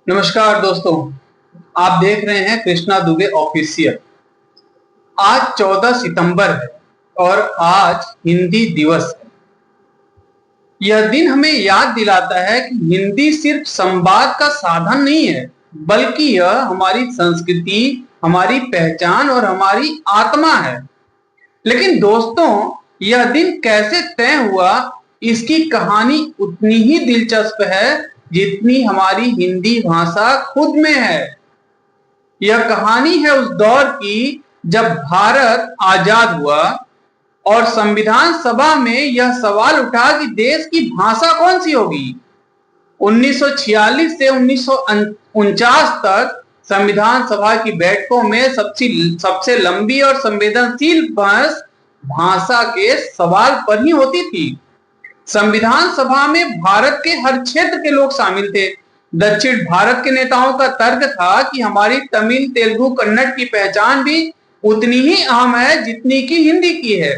नमस्कार दोस्तों, आप देख रहे हैं कृष्णा दुबे ऑफिशियल। आज 14 सितंबर है और आज हिंदी दिवस है। यह दिन हमें याद दिलाता है कि हिंदी सिर्फ संवाद का साधन नहीं है, बल्कि यह हमारी संस्कृति, हमारी पहचान और हमारी आत्मा है। लेकिन दोस्तों, यह दिन कैसे तय हुआ, इसकी कहानी उतनी ही दिलचस्प है जितनी हमारी हिंदी भाषा खुद में है। यह कहानी है उस दौर की जब भारत आजाद हुआ और संविधान सभा में यह सवाल उठा कि देश की भाषा कौन सी होगी। 1946 से 1949 तक संविधान सभा की बैठकों में सबसे लंबी और संवेदनशील बहस भाषा के सवाल पर ही होती थी। संविधान सभा में भारत के हर क्षेत्र के लोग शामिल थे। दक्षिण भारत के नेताओं का तर्क था कि हमारी तमिल, तेलुगु, कन्नड़ की पहचान भी उतनी ही अहम है जितनी कि हिंदी की है।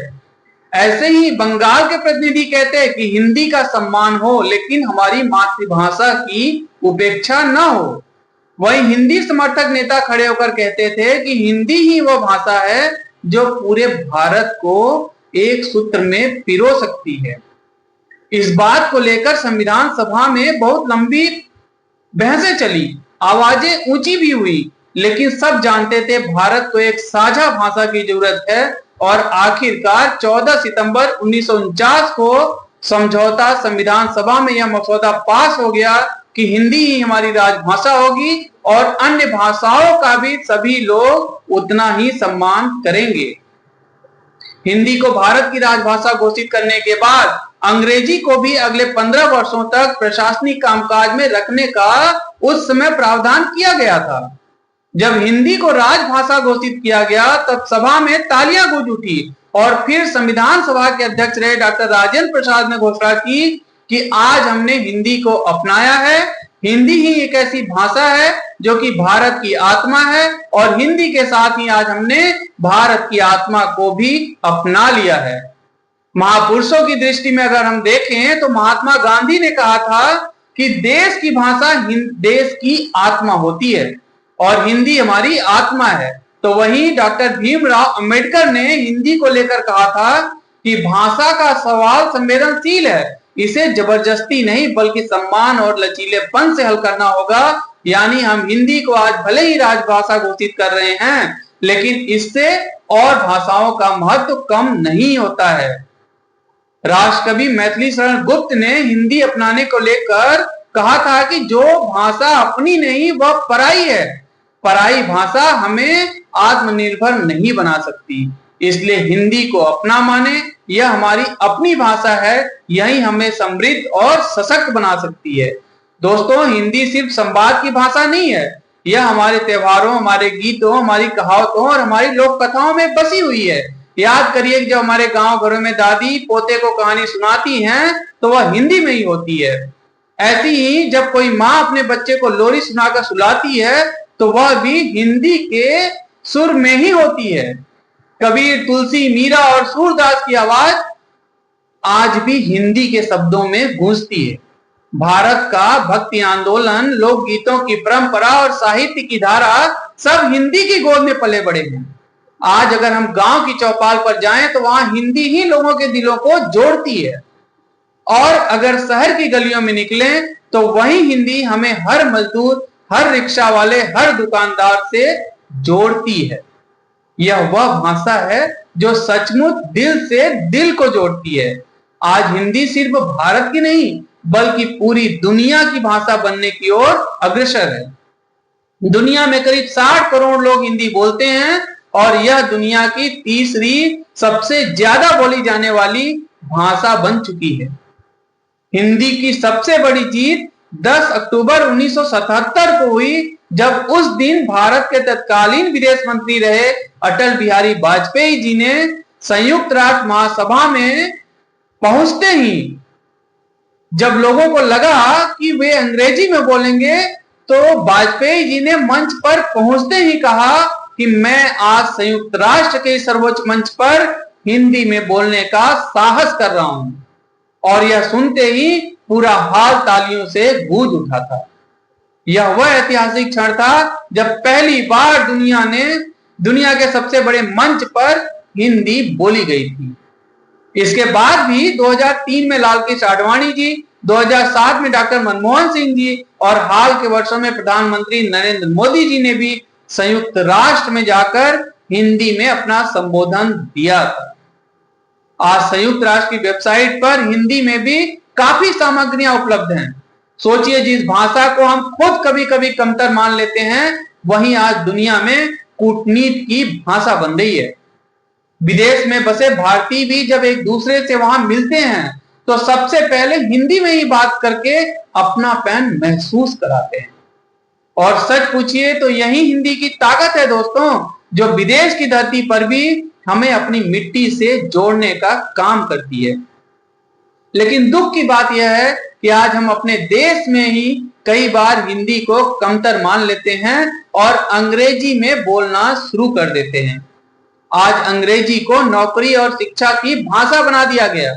ऐसे ही बंगाल के प्रतिनिधि कहते हैं कि हिंदी का सम्मान हो, लेकिन हमारी मातृभाषा की उपेक्षा न हो। वही हिंदी समर्थक नेता खड़े होकर कहते थे कि हिंदी ही वह भाषा है जो पूरे भारत को एक सूत्र में पिरो सकती है। इस बात को लेकर संविधान सभा में बहुत लंबी बहसें चली, आवाजें ऊंची भी हुई, लेकिन सब जानते थे भारत को एक साझा भाषा की जरूरत है। और आखिरकार 14 सितंबर 1949 को समझौता संविधान सभा में यह मसौदा पास हो गया कि हिंदी ही हमारी राजभाषा होगी और अन्य भाषाओं का भी सभी लोग उतना ही सम्मान करेंगे। हिंदी को भारत की राजभाषा घोषित करने के बाद अंग्रेजी को भी अगले 15 वर्षों तक प्रशासनिक कामकाज में रखने का उस समय प्रावधान किया गया था। जब हिंदी को राजभाषा घोषित किया गया तब सभा में तालियां गूंज उठी और फिर संविधान सभा के अध्यक्ष रहे डॉक्टर राजेंद्र प्रसाद ने घोषणा की कि आज हमने हिंदी को अपनाया है। हिंदी ही एक ऐसी भाषा है जो कि भारत की आत्मा है और हिंदी के साथ ही आज हमने भारत की आत्मा को भी अपना लिया है। महापुरुषों की दृष्टि में अगर हम देखें तो महात्मा गांधी ने कहा था कि देश की भाषा देश की आत्मा होती है और हिंदी हमारी आत्मा है। तो वहीं डॉक्टर भीमराव अंबेडकर ने हिंदी को लेकर कहा था कि भाषा का सवाल संवेदनशील है, इसे जबरदस्ती नहीं बल्कि सम्मान और लचीलेपन से हल करना होगा। यानी हम हिंदी को आज भले ही राजभाषा घोषित कर रहे हैं, लेकिन इससे और भाषाओं का महत्व कम नहीं होता है। राष्ट्रकवि मैथिली शरण गुप्त ने हिंदी अपनाने को लेकर कहा था कि जो भाषा अपनी नहीं वह पराई है। पराई भाषा हमें आत्मनिर्भर नहीं बना सकती, इसलिए हिंदी को अपना माने। यह हमारी अपनी भाषा है, यही हमें समृद्ध और सशक्त बना सकती है। दोस्तों, हिंदी सिर्फ संवाद की भाषा नहीं है, यह हमारे त्योहारों, हमारे गीतों, हमारी कहावतों और हमारी लोक कथाओं में बसी हुई है। याद करिए कि जब हमारे गांव घरों में दादी पोते को कहानी सुनाती हैं तो वह हिंदी में ही होती है। ऐसी ही जब कोई माँ अपने बच्चे को लोरी सुनाकर सुलाती है तो वह भी हिंदी के सुर में ही होती है। कबीर, तुलसी, मीरा और सूरदास की आवाज आज भी हिंदी के शब्दों में गूंजती है। भारत का भक्ति आंदोलन, लोकगीतों की परंपरा और साहित्य की धारा सब हिंदी की गोद में पले बड़े हैं। आज अगर हम गांव की चौपाल पर जाएं तो वहां हिंदी ही लोगों के दिलों को जोड़ती है और अगर शहर की गलियों में निकलें तो वही हिंदी हमें हर मजदूर, हर रिक्शा वाले, हर दुकानदार से जोड़ती है। यह वह भाषा है जो सचमुच दिल से दिल को जोड़ती है। आज हिंदी सिर्फ भारत की नहीं बल्कि पूरी दुनिया की भाषा बनने की ओर अग्रसर है। दुनिया में करीब 60 करोड़ लोग हिंदी बोलते हैं और यह दुनिया की तीसरी सबसे ज्यादा बोली जाने वाली भाषा बन चुकी है। हिंदी की सबसे बड़ी जीत 10 अक्टूबर 1977 को हुई, जब उस दिन भारत के तत्कालीन विदेश मंत्री रहे अटल बिहारी वाजपेयी जी ने संयुक्त राष्ट्र महासभा में पहुंचते ही जब लोगों को लगा कि वे अंग्रेजी में बोलेंगे तो वाजपेयी जी ने मंच पर पहुंचते ही कहा कि मैं आज संयुक्त राष्ट्र के सर्वोच्च मंच पर हिंदी में बोलने का साहस कर रहा हूं। और यह सुनते ही पूरा हाल तालियों से गूंज उठा था। यह वह ऐतिहासिक क्षण था जब पहली बार दुनिया के सबसे बड़े मंच पर हिंदी बोली गई थी। इसके बाद भी 2003 में लाल कृष्ण आडवाणी जी, 2007 में डॉक्टर मनमोहन सिंह जी और हाल के वर्षों में प्रधानमंत्री नरेंद्र मोदी जी ने भी संयुक्त राष्ट्र में जाकर हिंदी में अपना संबोधन दिया था। आज संयुक्त राष्ट्र की वेबसाइट पर हिंदी में भी काफी सामग्रियां उपलब्ध हैं। सोचिए, जिस भाषा को हम खुद कभी कभी कमतर मान लेते हैं, वहीं आज दुनिया में कूटनीति की भाषा बन रही है। विदेश में बसे भारतीय भी जब एक दूसरे से वहां मिलते हैं तो सबसे पहले हिंदी में ही बात करके अपनापन महसूस कराते हैं। और सच पूछिए तो यही हिंदी की ताकत है दोस्तों, जो विदेश की धरती पर भी हमें अपनी मिट्टी से जोड़ने का काम करती है। लेकिन दुख की बात यह है कि आज हम अपने देश में ही कई बार हिंदी को कमतर मान लेते हैं और अंग्रेजी में बोलना शुरू कर देते हैं। आज अंग्रेजी को नौकरी और शिक्षा की भाषा बना दिया गया।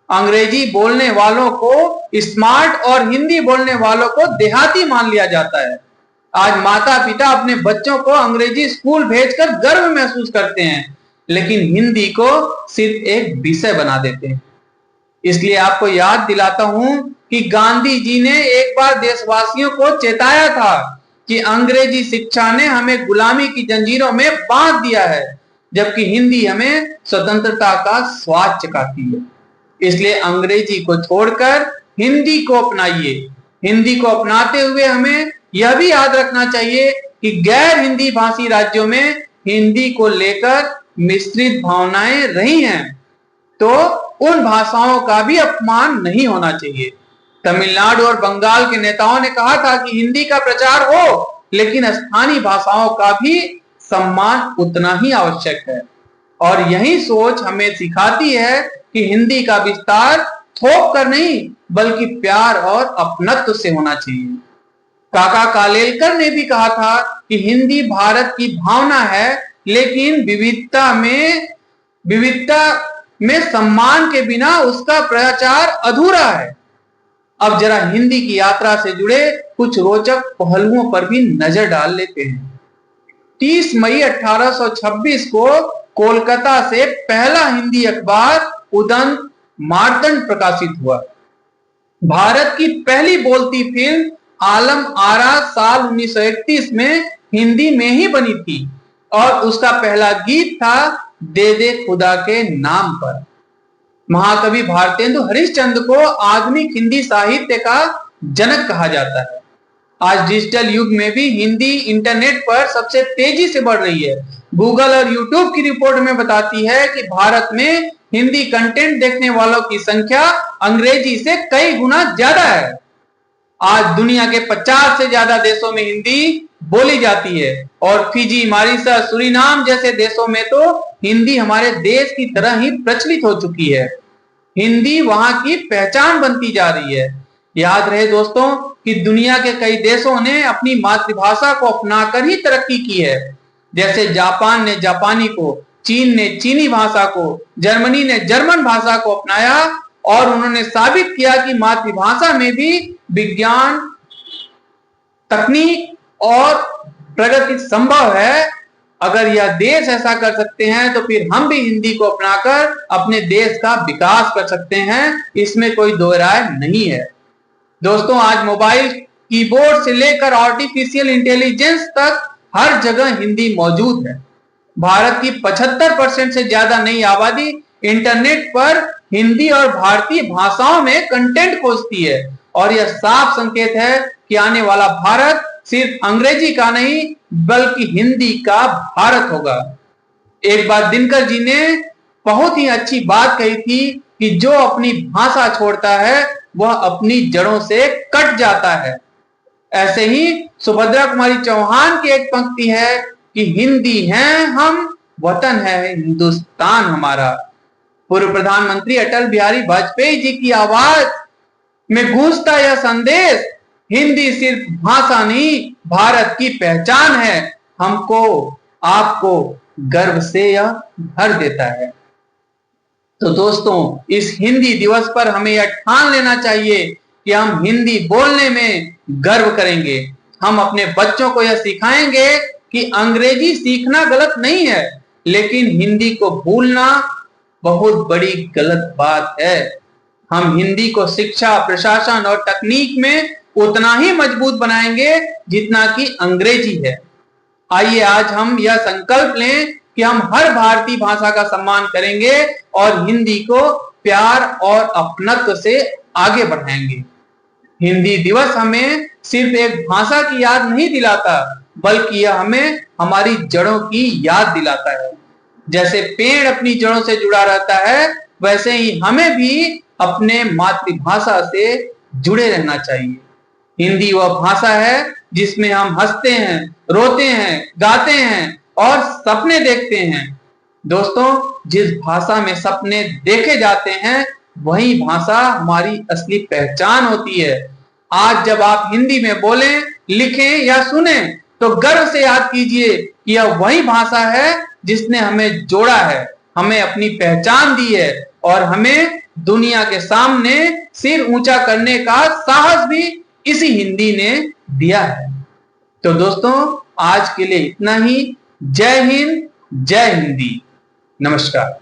अंग्रेजी बोलने वालों को स्मार्ट और हिंदी बोलने वालों को देहाती मान लिया जाता है। आज माता पिता अपने बच्चों को अंग्रेजी स्कूल भेजकर गर्व महसूस करते हैं, लेकिन हिंदी को सिर्फ एक विषय बना देते हैं। इसलिए आपको याद दिलाता हूं कि गांधी जी ने एक बार देशवासियों को चेताया था कि अंग्रेजी शिक्षा ने हमें गुलामी की जंजीरों में बांध दिया है, जबकि हिंदी हमें स्वतंत्रता का स्वाद चखाती है। इसलिए अंग्रेजी को छोड़कर हिंदी को अपनाइए। हिंदी को अपनाते हुए हमें यह भी याद रखना चाहिए कि गैर हिंदी भाषी राज्यों में हिंदी को लेकर मिश्रित भावनाएं रही हैं, तो उन भाषाओं का भी अपमान नहीं होना चाहिए। तमिलनाडु और बंगाल के नेताओं ने कहा था कि हिंदी का प्रचार हो, लेकिन स्थानीय भाषाओं का भी सम्मान उतना ही आवश्यक है। और यही सोच हमें सिखाती है कि हिंदी का विस्तार थोप कर नहीं, बल्कि प्यार और अपनत्व से होना चाहिए। काका कालेलकर ने भी कहा था कि हिंदी भारत की भावना है, लेकिन विविधता में सम्मान के बिना उसका प्रचार अधूरा है। अब जरा हिंदी की यात्रा से जुड़े कुछ रोचक पहलुओं पर भी नजर डाल लेते हैं। 30 मई 1826 को कोलकाता से पहला हिंदी अखबार उदंत मार्तंड प्रकाशित हुआ। भारत की पहली बोलती फिल्म आलम आरा साल 1931 में हिंदी में ही बनी थी और उसका पहला गीत था दे दे खुदा के नाम पर। महाकवि भारतेंदु हरिश्चंद्र को आधुनिक हिंदी साहित्य का जनक कहा जाता है। आज डिजिटल युग में भी हिंदी इंटरनेट पर सबसे तेजी से बढ़ रही है। गूगल और यूट्यूब की रिपोर्ट में बताती है कि भारत में हिंदी कंटेंट देखने वालों की संख्या अंग्रेजी से कई गुना ज्यादा है। आज दुनिया के 50 से ज्यादा देशों में हिंदी बोली जाती है और फिजी, मॉरिशस, सूरीनाम जैसे देशों में तो हिंदी हमारे देश की तरह ही प्रचलित हो चुकी है। हिंदी वहां की पहचान बनती जा रही है। याद रहे दोस्तों कि दुनिया के कई देशों ने अपनी मातृभाषा को अपनाकर ही तरक्की की है। जैसे जापान ने जापानी को, चीन ने चीनी भाषा को, जर्मनी ने जर्मन भाषा को अपनाया और उन्होंने साबित किया कि मातृभाषा में भी विज्ञान, तकनीक और प्रगति संभव है। अगर यह देश ऐसा कर सकते हैं तो फिर हम भी हिंदी को अपनाकर अपने देश का विकास कर सकते हैं, इसमें कोई दो राय नहीं है। दोस्तों, आज मोबाइल कीबोर्ड से लेकर आर्टिफिशियल इंटेलिजेंस तक हर जगह हिंदी मौजूद है। भारत की 75% से ज्यादा नई आबादी इंटरनेट पर हिंदी और भारतीय भाषाओं में कंटेंट खोजती है और यह साफ संकेत है कि आने वाला भारत सिर्फ अंग्रेजी का नहीं बल्कि हिंदी का भारत होगा। एक बार दिनकर जी ने बहुत ही अच्छी बात कही थी कि जो अपनी भाषा छोड़ता है वह अपनी जड़ों से कट जाता है। ऐसे ही सुभद्रा कुमारी चौहान की एक पंक्ति है कि हिंदी हैं हम, वतन है हिंदुस्तान हमारा। पूर्व प्रधानमंत्री अटल बिहारी वाजपेयी जी की आवाज में गूंजता यह संदेश, हिंदी सिर्फ भाषा नहीं भारत की पहचान है, हमको आपको गर्व से यह भर देता है। तो दोस्तों, इस हिंदी दिवस पर हमें यह ठान लेना चाहिए कि हम हिंदी बोलने में गर्व करेंगे। हम अपने बच्चों को यह सिखाएंगे कि अंग्रेजी सीखना गलत नहीं है, लेकिन हिंदी को भूलना बहुत बड़ी गलत बात है। हम हिंदी को शिक्षा, प्रशासन और तकनीक में उतना ही मजबूत बनाएंगे जितना कि अंग्रेजी है। आइए आज हम यह संकल्प लें कि हम हर भारतीय भाषा का सम्मान करेंगे और हिंदी को प्यार और अपनत्व से आगे बढ़ाएंगे। हिंदी दिवस हमें सिर्फ एक भाषा की याद नहीं दिलाता, बल्कि यह हमें हमारी जड़ों की याद दिलाता है। जैसे पेड़ अपनी जड़ों से जुड़ा रहता है, वैसे ही हमें भी अपने मातृभाषा से जुड़े रहना चाहिए। हिंदी वह भाषा है जिसमें हम हंसते हैं, रोते हैं, गाते हैं और सपने देखते हैं। दोस्तों, जिस भाषा में सपने देखे जाते हैं, वही भाषा हमारी असली पहचान होती है। आज जब आप हिंदी में बोलें, लिखें या सुने, तो गर्व से याद कीजिए कि यह वही भाषा है जिसने हमें जोड़ा है, हमें अपनी पहचान दी है और हमें दुनिया के सामने सिर ऊंचा करने का साहस भी इसी हिंदी ने दिया है। तो दोस्तों, आज के लिए इतना ही। जय हिंद, जय हिंदी। नमस्कार।